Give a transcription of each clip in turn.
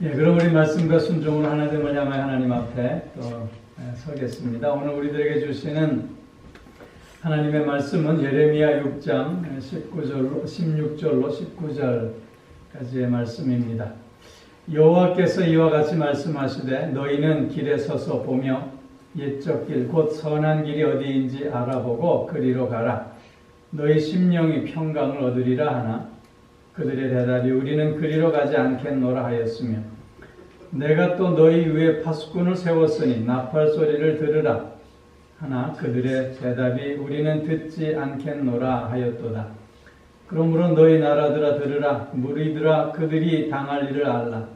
그럼 우리 말씀과 순종으로 하나님을 향하여 하나님 앞에 또 서겠습니다. 오늘 우리들에게 주시는 하나님의 말씀은 예레미야 6장 16절로 19절까지의 말씀입니다. 여호와께서 이와 같이 말씀하시되 너희는 길에 서서 보며 옛적 길 곧 선한 길이 어디인지 알아보고 그리로 가라. 너희 심령이 평강을 얻으리라 하나 그들의 대답이 우리는 그리로 가지 않겠노라 하였으며 내가 또 너희 위에 파수꾼을 세웠으니 나팔 소리를 들으라 하나 그들의 대답이 우리는 듣지 않겠노라 하였도다. 그러므로 너희 나라들아 들으라. 무리들아 그들이 당할 일을 알라.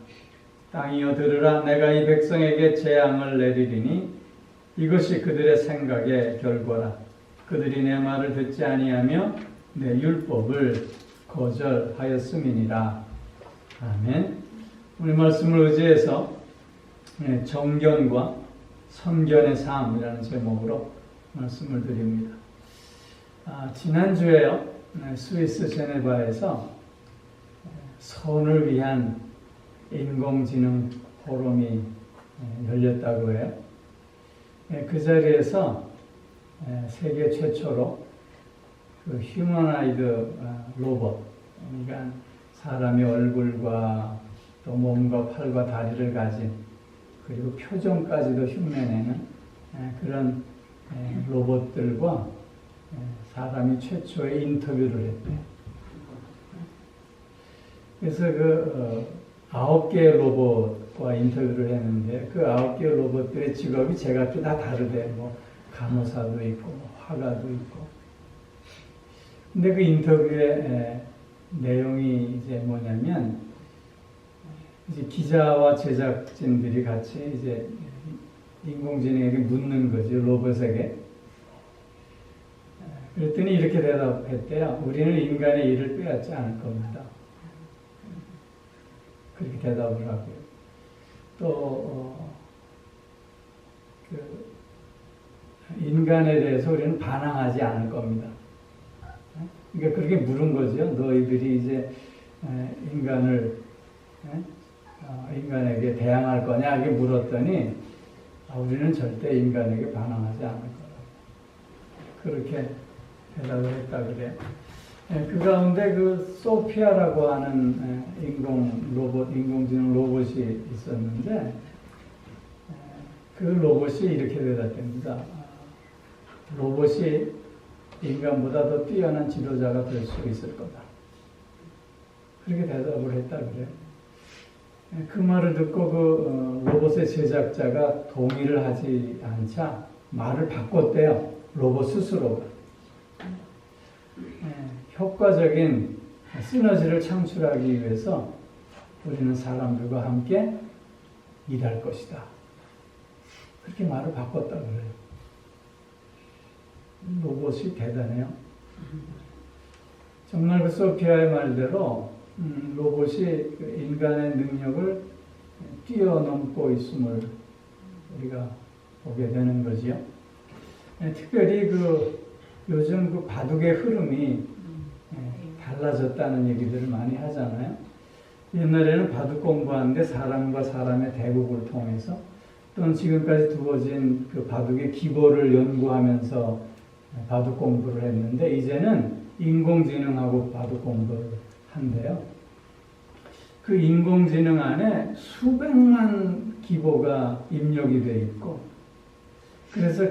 땅이여 들으라. 내가 이 백성에게 재앙을 내리리니 이것이 그들의 생각의 결과라. 그들이 내 말을 듣지 아니하며 내 율법을 거절하였음이니라. 아멘. 오늘 말씀을 의지해서 정견과 선견의 삶이라는 제목으로 말씀을 드립니다. 지난주에요, 스위스 제네바에서 선을 위한 인공지능 포럼이 열렸다고 해요. 그 자리에서 세계 최초로 그 휴머나이드 로봇, 그러니까 사람의 얼굴과 또 몸과 팔과 다리를 가진 그리고 표정까지도 흉내내는 그런 로봇들과 사람이 최초의 인터뷰를 했대요. 그래서 그 9개의 로봇과 인터뷰를 했는데 그 9개의 로봇들의 직업이 제각기 다 다르대요. 뭐 간호사도 있고 화가도 있고. 근데 그 인터뷰의 내용이 이제 뭐냐면 이제 기자와 제작진들이 같이 이제 인공지능에게 묻는 거지, 로봇에게. 그랬더니 이렇게 대답했대요. 우리는 인간의 일을 빼앗지 않을 겁니다. 그렇게 대답을 하고요. 또 인간에 대해서 우리는 반항하지 않을 겁니다. 그러니까 그렇게 물은 거죠. 너희들이 이제 인간에게 대항할 거냐 이렇게 물었더니 우리는 절대 인간에게 반항하지 않을 거라고 그렇게 대답을 했다 그래요. 그 가운데 그 소피아라고 하는 인공지능 로봇이 있었는데 그 로봇이 이렇게 대답합니다. 로봇이 인간보다 더 뛰어난 지도자가 될 수 있을 거다. 그렇게 대답을 했다 그래요. 그 말을 듣고 그 로봇의 제작자가 동의를 하지 않자 말을 바꿨대요. 로봇 스스로가. 효과적인 시너지를 창출하기 위해서 우리는 사람들과 함께 일할 것이다. 그렇게 말을 바꿨다 그래요. 로봇이 대단해요. 정말 그 소피아의 말대로 로봇이 인간의 능력을 뛰어넘고 있음을 우리가 보게 되는 거지요. 특별히 요즘 그 바둑의 흐름이 달라졌다는 얘기들을 많이 하잖아요. 옛날에는 바둑 공부하는데 사람과 사람의 대국을 통해서 또는 지금까지 두어진 그 바둑의 기보를 연구하면서 바둑 공부를 했는데 이제는 인공지능하고 바둑 공부를 한대요. 그 인공지능 안에 수백만 기보가 입력이 되어 있고 그래서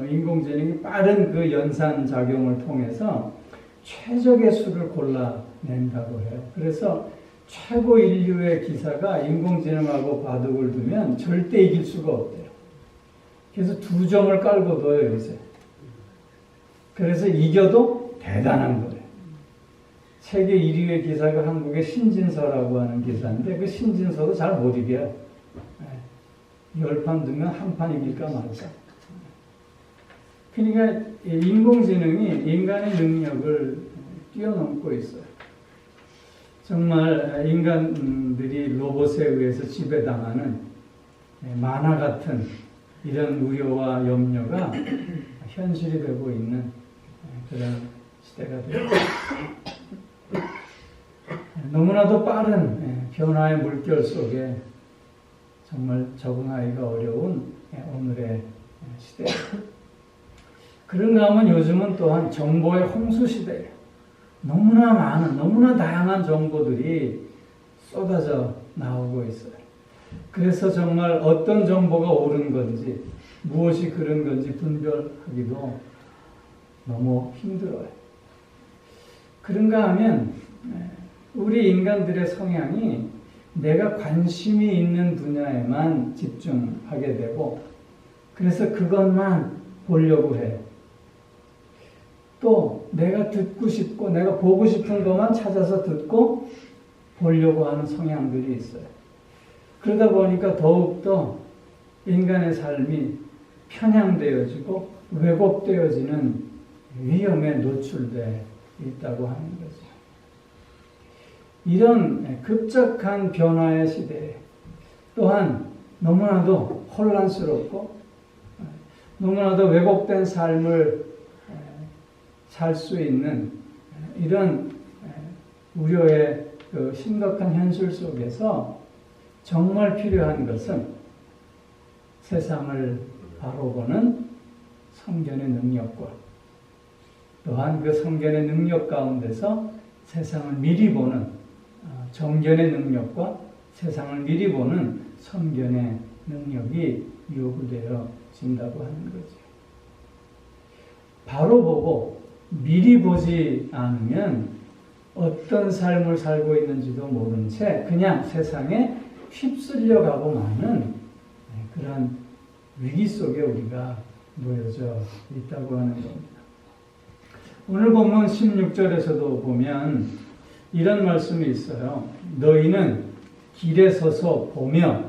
인공지능이 빠른 그 연산작용을 통해서 최적의 수를 골라낸다고 해요. 그래서 최고 인류의 기사가 인공지능하고 바둑을 두면 절대 이길 수가 없대요. 그래서 2점을 깔고 둬요, 요새. 그래서 이겨도 대단한 거예요. 세계 1위의 기사가 한국의 신진서라고 하는 기사인데 그 신진서도 잘 못 이겨요. 10판 두면 한 판 이길까 말까. 그러니까 인공지능이 인간의 능력을 뛰어넘고 있어요. 정말 인간들이 로봇에 의해서 지배당하는 만화 같은 이런 우려와 염려가 현실이 되고 있는 그런 시대가 되었습니다. 너무나도 빠른 변화의 물결 속에 정말 적응하기가 어려운 오늘의 시대. 그런가 하면 요즘은 또한 정보의 홍수 시대예요. 너무나 많은, 너무나 다양한 정보들이 쏟아져 나오고 있어요. 그래서 정말 어떤 정보가 옳은 건지, 무엇이 그런 건지 분별하기도 너무 힘들어요. 그런가 하면 우리 인간들의 성향이 내가 관심이 있는 분야에만 집중하게 되고, 그래서 그것만 보려고 해요. 또 내가 듣고 싶고 내가 보고 싶은 것만 찾아서 듣고 보려고 하는 성향들이 있어요. 그러다 보니까 더욱더 인간의 삶이 편향되어지고 왜곡되어지는 위험에 노출되어 있다고 하는 거죠. 이런 급작한 변화의 시대에 또한 너무나도 혼란스럽고 너무나도 왜곡된 삶을 살 수 있는 이런 우려의 그 심각한 현실 속에서 정말 필요한 것은 세상을 바로 보는 성견의 능력과 또한 그 성견의 능력 가운데서 세상을 미리 보는 정견의 능력과 세상을 미리 보는 선견의 능력이 요구되어진다고 하는 거죠. 바로 보고 미리 보지 않으면 어떤 삶을 살고 있는지도 모른 채 그냥 세상에 휩쓸려 가고 마는 그런 위기 속에 우리가 놓여져 있다고 하는 겁니다. 오늘 본문 16절에서도 보면 이런 말씀이 있어요. 너희는 길에 서서 보며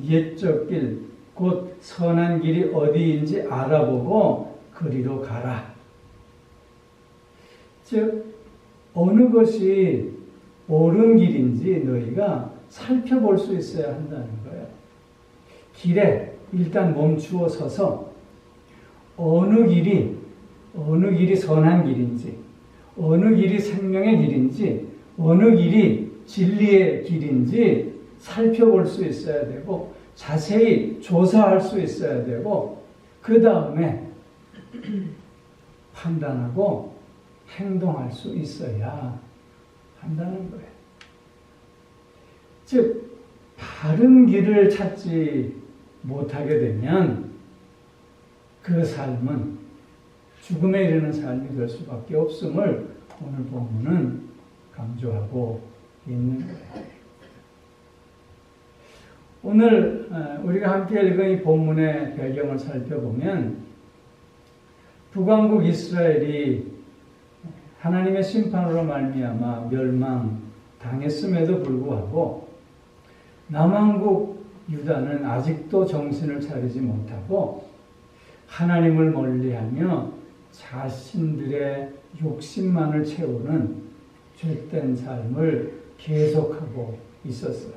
옛적 길, 곧 선한 길이 어디인지 알아보고 그리로 가라. 즉 어느 것이 옳은 길인지 너희가 살펴볼 수 있어야 한다는 거예요. 길에 일단 멈추어 서서 어느 길이 선한 길인지, 어느 길이 생명의 길인지, 어느 길이 진리의 길인지 살펴볼 수 있어야 되고 자세히 조사할 수 있어야 되고 그 다음에 판단하고 행동할 수 있어야 한다는 거예요. 즉 바른 길을 찾지 못하게 되면 그 삶은 죽음에 이르는 삶이 될 수밖에 없음을 오늘 본문은 강조하고 있는 거예요. 오늘 우리가 함께 읽은 이 본문의 배경을 살펴보면 북왕국 이스라엘이 하나님의 심판으로 말미암아 멸망당했음에도 불구하고 남왕국 유다는 아직도 정신을 차리지 못하고 하나님을 멀리하며 자신들의 욕심만을 채우는 죄된 삶을 계속하고 있었어요.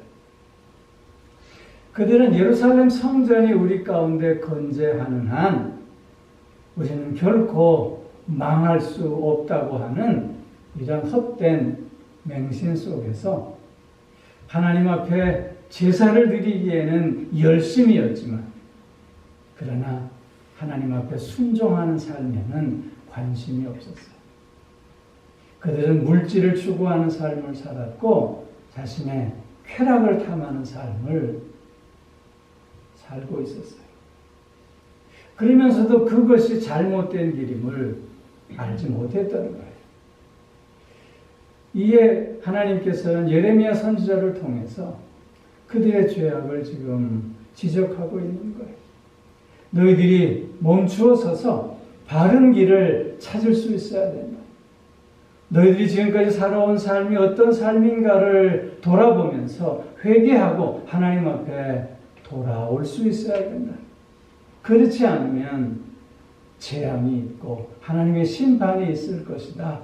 그들은 예루살렘 성전이 우리 가운데 건재하는 한 우리는 결코 망할 수 없다고 하는 이런 헛된 맹신 속에서 하나님 앞에 제사를 드리기에는 열심이었지만 그러나 하나님 앞에 순종하는 삶에는 관심이 없었어요. 그들은 물질을 추구하는 삶을 살았고 자신의 쾌락을 탐하는 삶을 살고 있었어요. 그러면서도 그것이 잘못된 길임을 알지 못했다는 거예요. 이에 하나님께서는 예레미야 선지자를 통해서 그들의 죄악을 지금 지적하고 있는 거예요. 너희들이 멈추어 서서 바른 길을 찾을 수 있어야 된다. 너희들이 지금까지 살아온 삶이 어떤 삶인가를 돌아보면서 회개하고 하나님 앞에 돌아올 수 있어야 된다. 그렇지 않으면 재앙이 있고 하나님의 심판이 있을 것이다.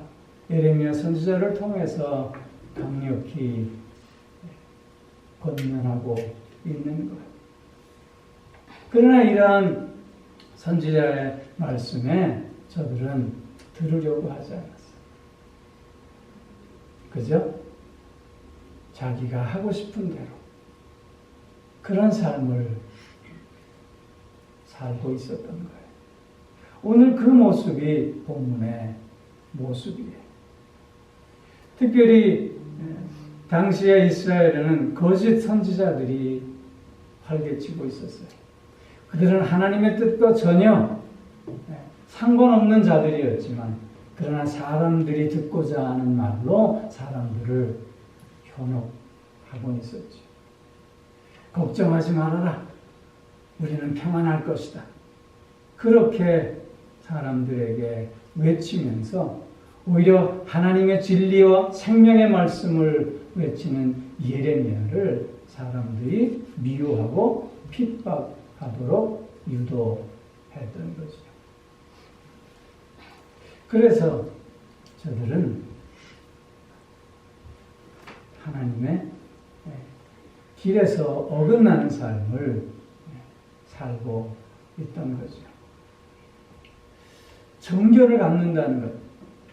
예레미야 선지자를 통해서 강력히 권면하고 있는 것. 그러나 이러한 선지자의 말씀에 저들은 들으려고 하지 않았어요. 그죠? 자기가 하고 싶은 대로 그런 삶을 살고 있었던 거예요. 오늘 그 모습이 본문의 모습이에요. 특별히 당시의 이스라엘에는 거짓 선지자들이 활개치고 있었어요. 그들은 하나님의 뜻과 전혀 상관없는 자들이었지만 그러나 사람들이 듣고자 하는 말로 사람들을 현혹하고 있었죠. 걱정하지 말아라. 우리는 평안할 것이다. 그렇게 사람들에게 외치면서 오히려 하나님의 진리와 생명의 말씀을 외치는 예레미야를 사람들이 미워하고 핍박하도록 유도했던 거죠. 그래서 저들은 하나님의 길에서 어긋나는 삶을 살고 있던 거죠. 정결을 갖는다는 것,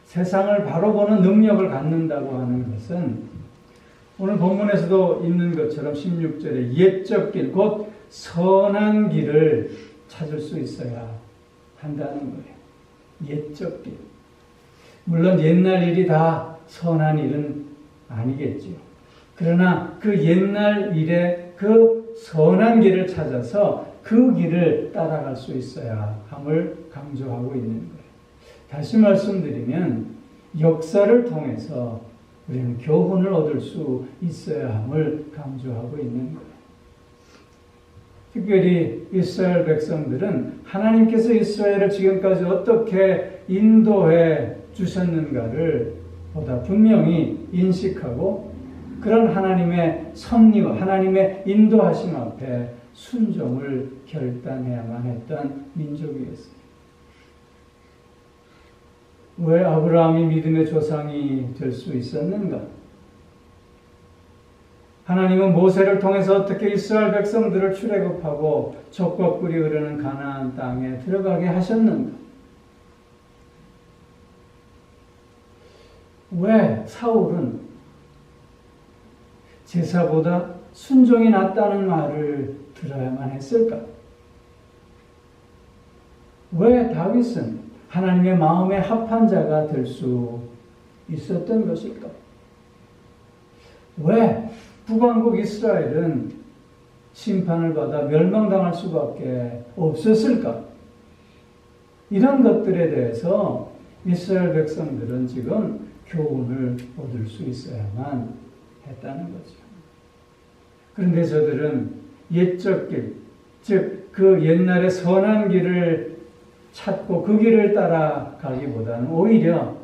세상을 바로 보는 능력을 갖는다고 하는 것은 오늘 본문에서도 있는 것처럼 16절에 옛적 길, 곧 선한 길을 찾을 수 있어야 한다는 거예요. 옛적 길. 물론 옛날 일이 다 선한 일은 아니겠지요. 그러나 그 옛날 일의 그 선한 길을 찾아서 그 길을 따라갈 수 있어야 함을 강조하고 있는 거예요. 다시 말씀드리면 역사를 통해서 우리는 교훈을 얻을 수 있어야 함을 강조하고 있는 거예요. 특별히 이스라엘 백성들은 하나님께서 이스라엘을 지금까지 어떻게 인도해 주셨는가를 보다 분명히 인식하고 그런 하나님의 섭리와 하나님의 인도하심 앞에 순종을 결단해야만 했던 민족이었습니다. 왜 아브라함이 믿음의 조상이 될 수 있었는가? 하나님은 모세를 통해서 어떻게 이스라엘 백성들을 출애굽하고 젖과 꿀이 흐르는 가나안 땅에 들어가게 하셨는가? 왜 사울은 제사보다 순종이 낫다는 말을 들어야만 했을까? 왜 다윗은 하나님의 마음에 합한 자가 될 수 있었던 것일까? 왜 북왕국 이스라엘은 심판을 받아 멸망당할 수밖에 없었을까? 이런 것들에 대해서 이스라엘 백성들은 지금 교훈을 얻을 수 있어야만 했다는 거죠. 그런데 저들은 옛적 길, 즉 그 옛날의 선한 길을 찾고 그 길을 따라가기보다는 오히려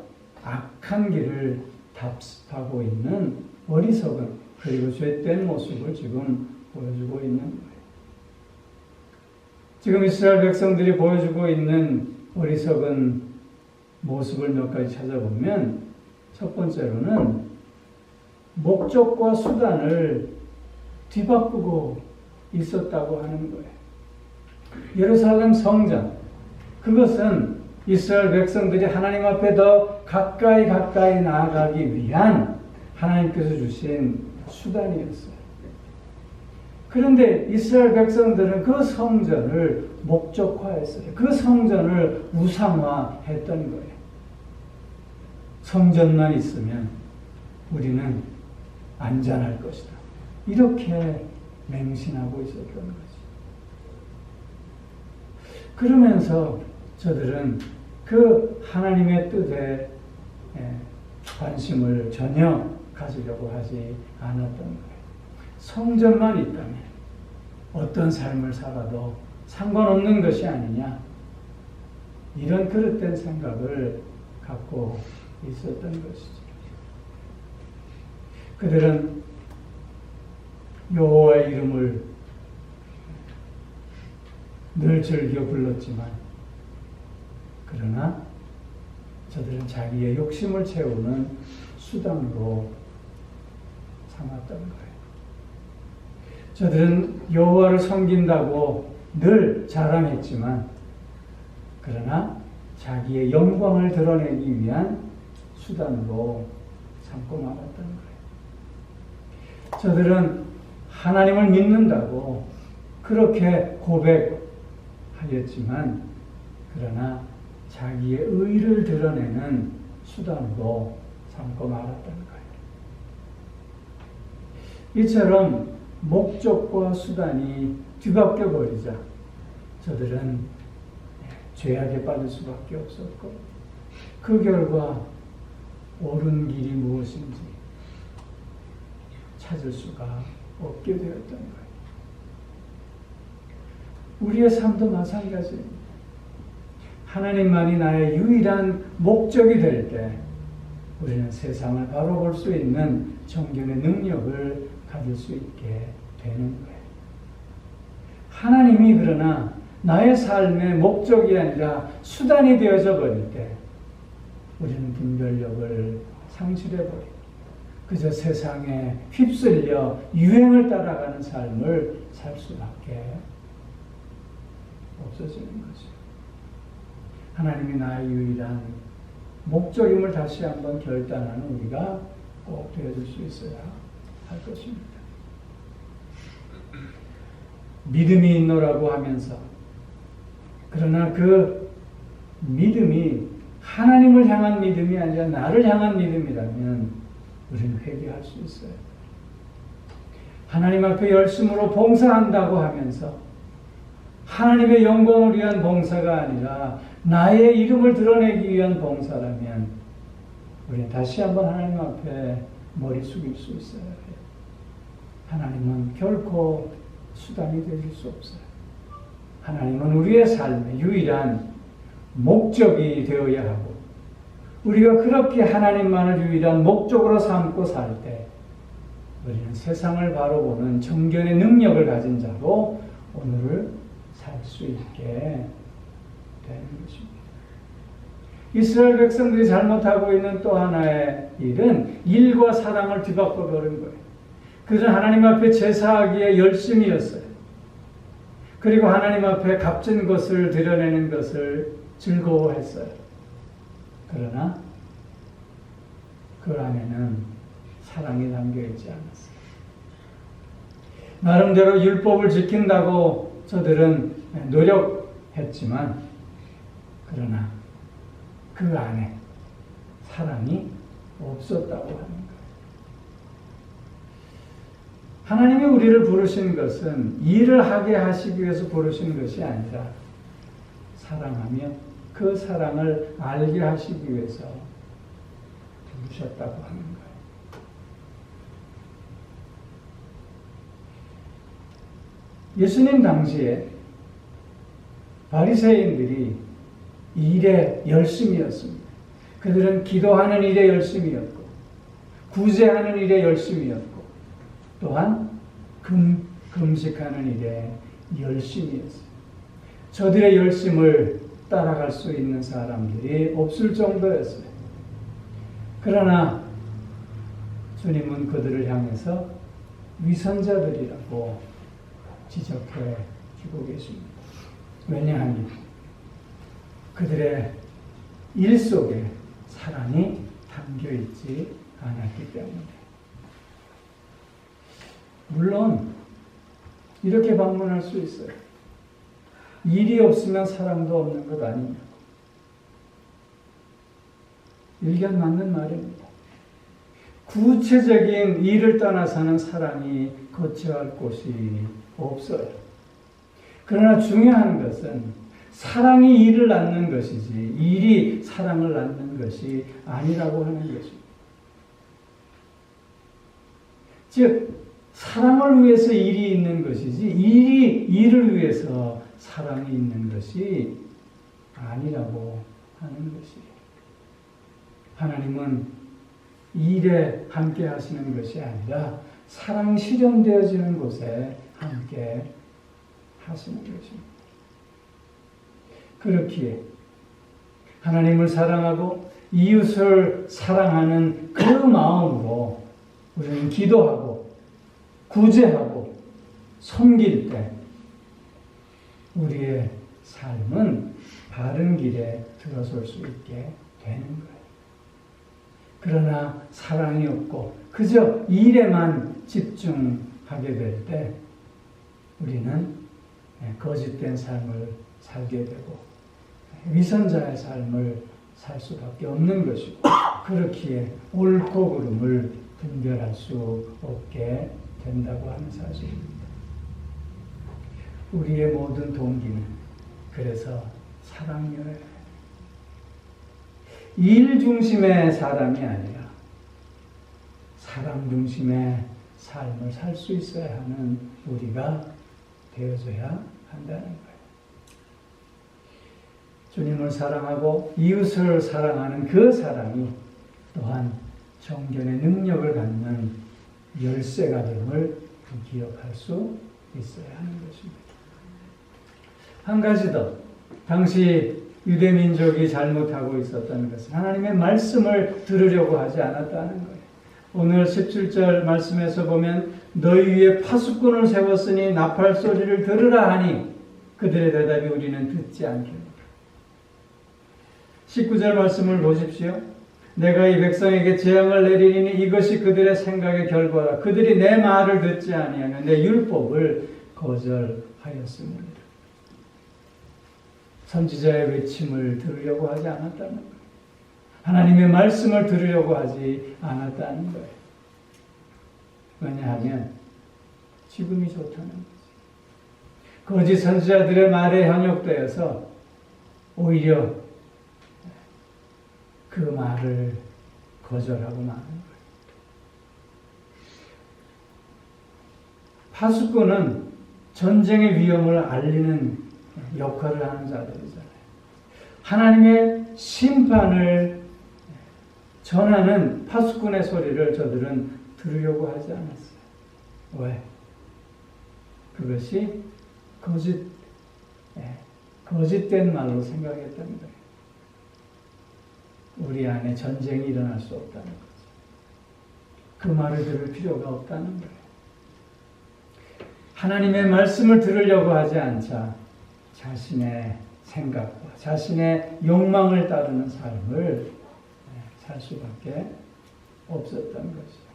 악한 길을 답습하고 있는 어리석은 그리고 죄된 모습을 지금 보여주고 있는 거예요. 지금 이스라엘 백성들이 보여주고 있는 어리석은 모습을 몇 가지 찾아보면 첫 번째로는 목적과 수단을 뒤바꾸고 있었다고 하는 거예요. 예루살렘 성전, 그것은 이스라엘 백성들이 하나님 앞에 더 가까이 나아가기 위한 하나님께서 주신 수단이었어요. 그런데 이스라엘 백성들은 그 성전을 목적화했어요. 그 성전을 우상화했던 거예요. 성전만 있으면 우리는 안전할 것이다. 이렇게 맹신하고 있었던 거지. 그러면서 저들은 그 하나님의 뜻에 관심을 전혀 가지려고 하지 않았던 거예요. 성전만 있다면 어떤 삶을 살아도 상관없는 것이 아니냐, 이런 그릇된 생각을 갖고 있었던 것이죠. 그들은 여호와의 이름을 늘 즐겨 불렀지만 그러나 저들은 자기의 욕심을 채우는 수단으로 삼았던 거예요. 저들은 여호와를 섬긴다고 늘 자랑했지만 그러나 자기의 영광을 드러내기 위한 수단으로 삼고 말았던 거예요. 저들은 하나님을 믿는다고 그렇게 고백하였지만 그러나 자기의 의를 드러내는 수단으로 삼고 말았던 거예요. 이처럼 목적과 수단이 뒤바뀌어 버리자 저들은 죄악에 빠질 수밖에 없었고 그 결과 옳은 길이 무엇인지 찾을 수가 없게 되었던 거예요. 우리의 삶도 마찬가지입니다. 하나님만이 나의 유일한 목적이 될 때 우리는 세상을 바로 볼 수 있는 정견의 능력을 가질 수 있게 되는 거예요. 하나님이 그러나 나의 삶의 목적이 아니라 수단이 되어져 버릴 때 우리는 분별력을 상실해버리고 그저 세상에 휩쓸려 유행을 따라가는 삶을 살 수밖에 없어지는 거죠. 하나님이 나의 유일한 목적임을 다시 한번 결단하는 우리가 꼭 되어줄 수 있어야 할 것입니다. 믿음이 있노라고 하면서 그러나 그 믿음이 하나님을 향한 믿음이 아니라 나를 향한 믿음이라면 우리는 회개할 수 있어요. 하나님 앞에 열심으로 봉사한다고 하면서 하나님의 영광을 위한 봉사가 아니라 나의 이름을 드러내기 위한 봉사라면 우리는 다시 한번 하나님 앞에 머리 숙일 수 있어야 해요. 하나님은 결코 수단이 되실 수 없어요. 하나님은 우리의 삶의 유일한 목적이 되어야 하고 우리가 그렇게 하나님만을 유일한 목적으로 삼고 살 때 우리는 세상을 바로 보는 정견의 능력을 가진 자로 오늘을 살 수 있게 되는 것입니다. 이스라엘 백성들이 잘못하고 있는 또 하나의 일은 일과 사랑을 뒤바꿔 버린 거예요. 그들은 하나님 앞에 제사하기에 열심이었어요. 그리고 하나님 앞에 값진 것을 드러내는 것을 즐거워했어요. 그러나 그 안에는 사랑이 담겨있지 않았어요. 나름대로 율법을 지킨다고 저들은 노력했지만 그러나 그 안에 사랑이 없었다고 하는 거예요. 하나님이 우리를 부르신 것은 일을 하게 하시기 위해서 부르신 것이 아니라 사랑하며 그 사랑을 알게 하시기 위해서 부르셨다고 하는 거예요. 예수님 당시에 바리새인들이 일에 열심이었습니다. 그들은 기도하는 일에 열심이었고 구제하는 일에 열심이었고 또한 금식하는 일에 열심이었어요. 저들의 열심을 따라갈 수 있는 사람들이 없을 정도였어요. 그러나 주님은 그들을 향해서 위선자들이라고 지적해 주고 계십니다. 왜냐하면 그들의 일 속에 사랑이 담겨있지 않았기 때문에. 물론 이렇게 반문할 수 있어요. 일이 없으면 사랑도 없는 것 아니냐. 일견 맞는 말입니다. 구체적인 일을 떠나서는 사랑이 거처할 곳이 없어요. 그러나 중요한 것은 사랑이 일을 낳는 것이지 일이 사랑을 낳는 것이 아니라고 하는 것입니다. 즉 사랑을 위해서 일이 있는 것이지 일이 일을 위해서 사랑이 있는 것이 아니라고 하는 것이에요. 하나님은 일에 함께 하시는 것이 아니라 사랑 실현되어지는 곳에 함께 하시는 것입니다. 그렇기에 하나님을 사랑하고 이웃을 사랑하는 그 마음으로 우리는 기도하고 구제하고 섬길 때 우리의 삶은 바른 길에 들어설 수 있게 되는 거예요. 그러나 사랑이 없고 그저 일에만 집중하게 될 때 우리는 거짓된 삶을 살게 되고 위선자의 삶을 살 수밖에 없는 것이고 그렇기에 옳고 그름을 분별할 수 없게 된다고 하는 사실입니다. 우리의 모든 동기는 그래서 사랑이어야 해요. 일 중심의 사람이 아니라 사랑 중심의 삶을 살 수 있어야 하는 우리가 되어져야 한다는 거예요. 주님을 사랑하고 이웃을 사랑하는 그 사랑이 또한 정견의 능력을 갖는 열쇠가 됨을 기억할 수 있어야 하는 것입니다. 한 가지 더, 당시 유대민족이 잘못하고 있었던 것은 하나님의 말씀을 들으려고 하지 않았다는 거예요. 오늘 17절 말씀에서 보면 너희 위에 파수꾼을 세웠으니 나팔 소리를 들으라 하니 그들의 대답이 우리는 듣지 않겠노라. 19절 말씀을 보십시오. 내가 이 백성에게 재앙을 내리니 이것이 그들의 생각의 결과라. 그들이 내 말을 듣지 아니하며 내 율법을 거절하였습니다. 선지자의 외침을 들으려고 하지 않았다는 거예요. 하나님의 말씀을 들으려고 하지 않았다는 거예요. 왜냐하면 지금이 좋다는 거죠. 거짓 선지자들의 말에 현혹되어서 오히려 그 말을 거절하고 마는 거예요. 파수꾼은 전쟁의 위험을 알리는 역할을 하는 자들이잖아요. 하나님의 심판을 전하는 파수꾼의 소리를 저들은 들으려고 하지 않았어요. 왜? 그것이 거짓된 말로 생각했다는 거예요. 우리 안에 전쟁이 일어날 수 없다는 거죠. 그 말을 들을 필요가 없다는 거예요. 하나님의 말씀을 들으려고 하지 않자 자신의 생각과 자신의 욕망을 따르는 삶을 살 수밖에 없었던 것이죠.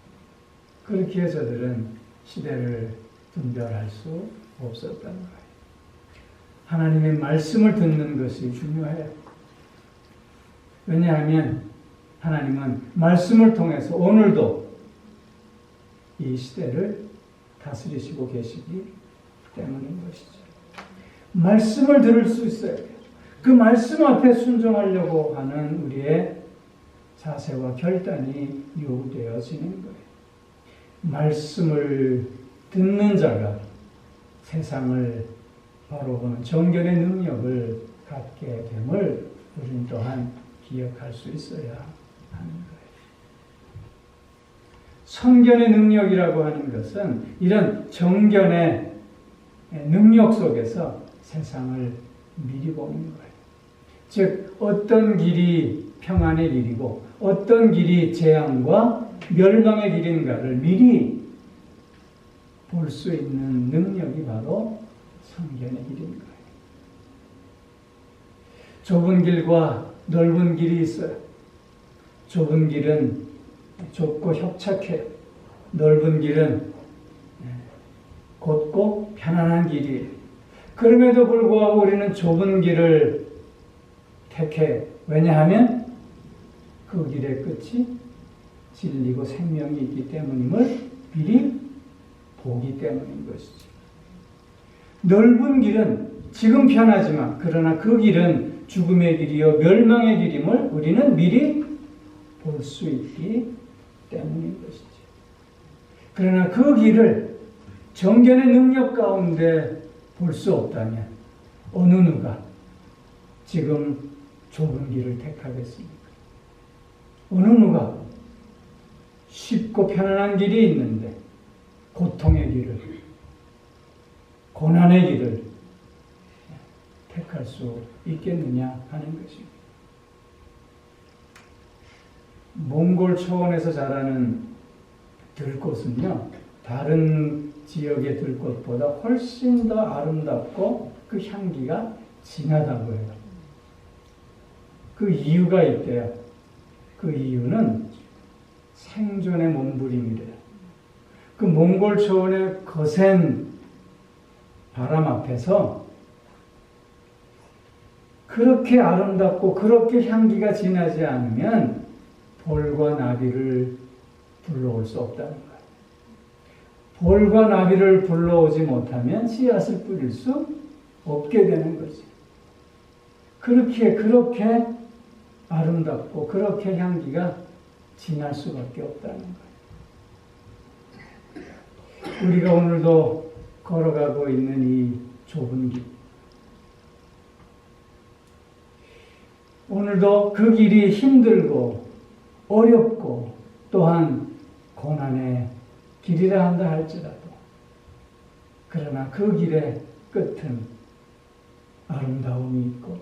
그렇게 저들은 시대를 분별할 수 없었던 거예요. 하나님의 말씀을 듣는 것이 중요해요. 왜냐하면 하나님은 말씀을 통해서 오늘도 이 시대를 다스리시고 계시기 때문인 것이죠. 말씀을 들을 수 있어야 돼요. 그 말씀 앞에 순종하려고 하는 우리의 자세와 결단이 요구되어지는 거예요. 말씀을 듣는 자가 세상을 바로 보는 정견의 능력을 갖게 됨을 우리는 또한 기억할 수 있어야 하는 거예요. 선견의 능력이라고 하는 것은 이런 정견의 능력 속에서 세상을 미리 보는 거예요. 즉 어떤 길이 평안의 길이고 어떤 길이 재앙과 멸망의 길인가를 미리 볼 수 있는 능력이 바로 선견의 길인 거예요. 좁은 길과 넓은 길이 있어요. 좁은 길은 좁고 협착해요. 넓은 길은 곧고 편안한 길이에요. 그럼에도 불구하고 우리는 좁은 길을 택해요. 왜냐하면 그 길의 끝이 진리고 생명이 있기 때문임을 미리 보기 때문인 것이죠. 넓은 길은 지금 편하지만 그러나 그 길은 죽음의 길이요 멸망의 길임을 우리는 미리 볼 수 있기 때문인 것이죠. 그러나 그 길을 정견의 능력 가운데 볼 수 없다면 어느 누가 지금 좁은 길을 택하겠습니까? 어느 누가 쉽고 편안한 길이 있는데 고통의 길을, 고난의 길을 택할 수 있겠느냐 하는 것입니다. 몽골 초원에서 자라는 들꽃은요, 다른 지역의 들꽃보다 훨씬 더 아름답고 그 향기가 진하다고 해요. 그 이유가 있대요. 그 이유는 생존의 몸부림이래요. 그 몽골 초원의 거센 바람 앞에서 그렇게 아름답고 그렇게 향기가 진하지 않으면 벌과 나비를 불러올 수 없다는 거예요. 벌과 나비를 불러오지 못하면 씨앗을 뿌릴 수 없게 되는 거지. 그렇게 아름답고 그렇게 향기가 진할 수밖에 없다는 거예요. 우리가 오늘도 걸어가고 있는 이 좁은 길, 오늘도 그 길이 힘들고 어렵고 또한 고난의 길이라 한다 할지라도, 그러나 그 길의 끝은 아름다움이 있고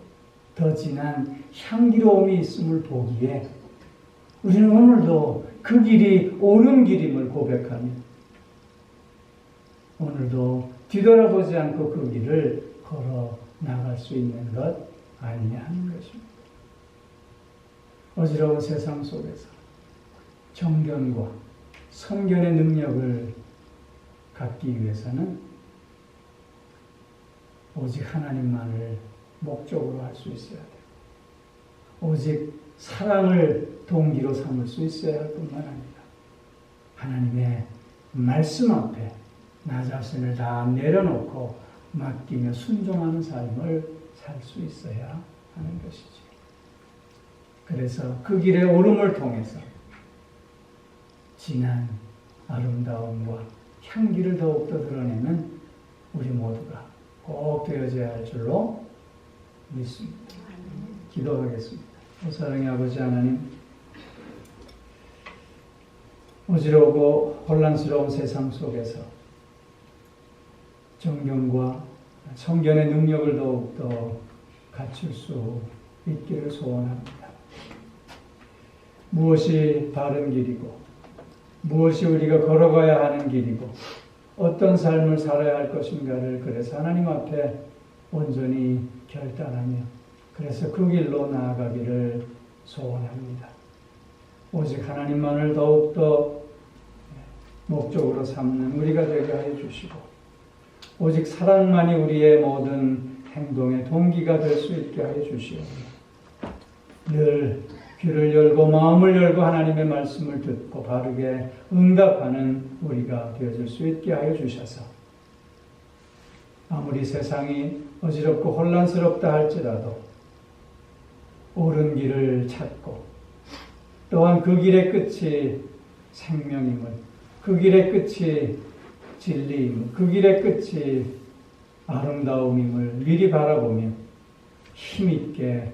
더 진한 향기로움이 있음을 보기에 우리는 오늘도 그 길이 옳은 길임을 고백하며 오늘도 뒤돌아보지 않고 그 길을 걸어 나갈 수 있는 것 아니냐 하는 것입니다. 어지러운 세상 속에서 정견과 선견의 능력을 갖기 위해서는 오직 하나님만을 목적으로 할 수 있어야 돼요. 오직 사랑을 동기로 삼을 수 있어야 할 뿐만 아니라 하나님의 말씀 앞에 나 자신을 다 내려놓고 맡기며 순종하는 삶을 살 수 있어야 하는 것이지. 그래서 그 길의 오름을 통해서 진한 아름다움과 향기를 더욱더 드러내는 우리 모두가 꼭 되어져야 할 줄로 믿습니다. 기도하겠습니다. 사랑의 아버지 하나님, 어지러우고 혼란스러운 세상 속에서 정경과 성견의 능력을 더욱더 갖출 수 있기를 소원합니다. 무엇이 바른 길이고 무엇이 우리가 걸어가야 하는 길이고 어떤 삶을 살아야 할 것인가를 그래서 하나님 앞에 온전히 결단하며 그래서 그 길로 나아가기를 소원합니다. 오직 하나님만을 더욱더 목적으로 삼는 우리가 되게 하여 주시고 오직 사랑만이 우리의 모든 행동의 동기가 될 수 있게 하여 주시옵소서. 늘 귀를 열고 마음을 열고 하나님의 말씀을 듣고 바르게 응답하는 우리가 되어질 수 있게 하여 주셔서 아무리 세상이 어지럽고 혼란스럽다 할지라도 옳은 길을 찾고 또한 그 길의 끝이 생명임을, 그 길의 끝이 진리임을, 그 길의 끝이 아름다움임을 미리 바라보며 힘있게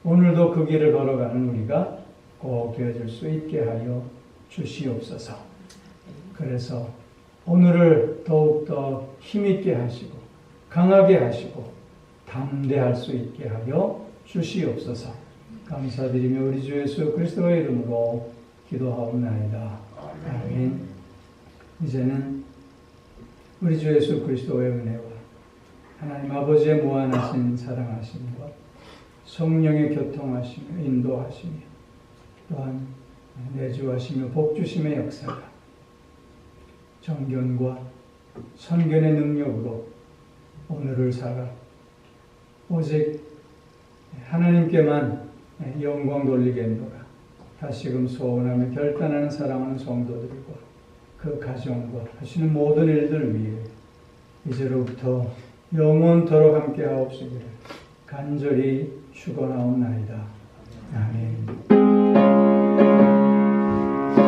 오늘도 그 길을 걸어가는 우리가 꼭 되어질 수 있게 하여 주시옵소서. 그래서 오늘을 더욱더 힘있게 하시고 강하게 하시고 담대할 수 있게 하여 주시옵소서. 감사드리며 우리 주 예수 그리스도의 이름으로 기도하옵나이다. 아멘. 이제는 우리 주 예수 그리스도의 은혜와 하나님 아버지의 무한하신 사랑하심과 성령의 교통하시며 인도하시며 또한 내주하시며 복주심의 역사가 정견과 선견의 능력으로 오늘을 살아 오직 하나님께만 영광 돌리겠노라. 다시금 소원하며 결단하는 사랑하는 성도들과 그 가정과 하시는 모든 일들 위해 이제로부터 영원토록 함께 하옵시기를 간절히 축원하옵나이다. 아멘.